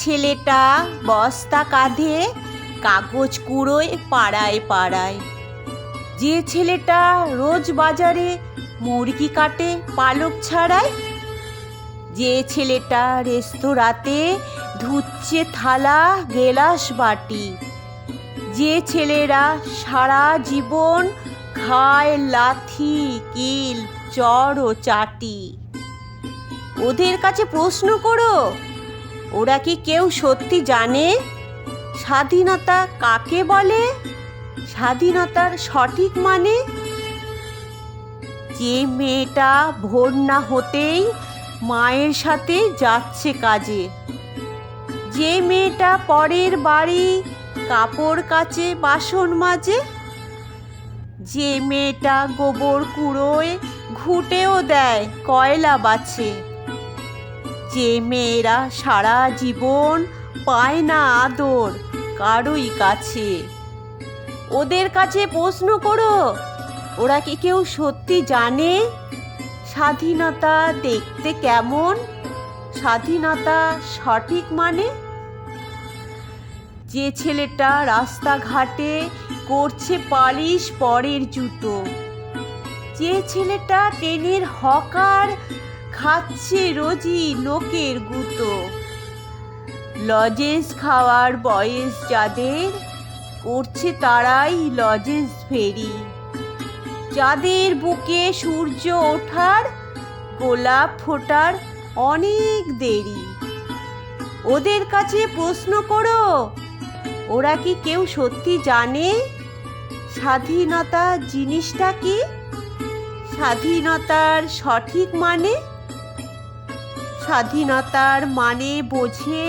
ছেলেটা বস্তা কাঁধে কাগজ কুড়োয় পাড়ায় পাড়ায়, যে ছেলেটা রোজ বাজারে মুরগি কাটে পালক ছাড়ায়, যে ছেলেটা রেস্তোরাঁতে ধুচ্ছে থালা গেলাস বাটি, যে ছেলেরা সারা জীবন খায় লাথি কিল চড় ও চাটি। ওদের কাছে প্রশ্ন করো, ওরা কি কেউ সত্যি জানে স্বাধীনতা কাকে বলে, স্বাধীনতার সঠিক মানে? যে মেয়েটা ভোর না হতেই মায়ের সাথে যাচ্ছে কাজে, যে মেয়েটা পরের বাড়ি কাপড় কাচে বাসন মাজে, যে মেয়েটা গোবর কুড়োয় ঘুঁটেও দেয় কয়লা বাছে, যে মেয়েরা সারা জীবন পায় না আদর কারোই কাছে। ওদের কাছে প্রশ্ন করো, ওরা কি কেউ সত্যি জানে স্বাধীনতা দেখতে কেমন, স্বাধীনতা সঠিক মানে? যে ছেলেটা রাস্তাঘাটে করছে পালিশ পরের জুতো, যে ছেলেটা ট্রেনের হকার খাচ্ছে রোজই লোকের গুঁতো, লজেন্স খাওয়ার বয়স যাদের করছে তারাই লজেন্স ফেরি, যাদের বুকে সূর্য ওঠার গোলাপ ফোটার অনেক দেরি। ওদের কাছে প্রশ্ন করো, ওরা কি কেউ সত্যি জানে স্বাধীনতা জিনিসটা কি, স্বাধীনতার সঠিক মানে? স্বাধীনতার মানে বোঝে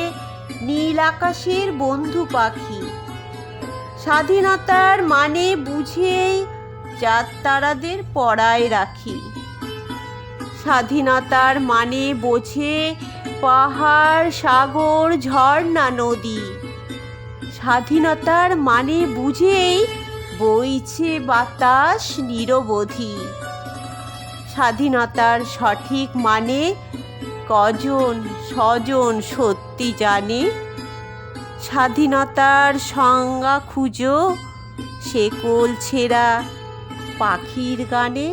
নীল আকাশের বন্ধু পাখি, স্বাধীনতার মানে বুঝেই চাঁদ তারাদের পড়ায় রাখি, স্বাধীনতার মানে বোঝে পাহাড় সাগর ঝর্ণা নদী, স্বাধীনতার মানে বুঝেই বইছে বাতাস নিরবধি। স্বাধীনতার সঠিক মানে কজন স্বজন সত্যি জানে, স্বাধীনতার সংজ্ঞা খুঁজো শেকল ছেঁড়া পাখির গানে।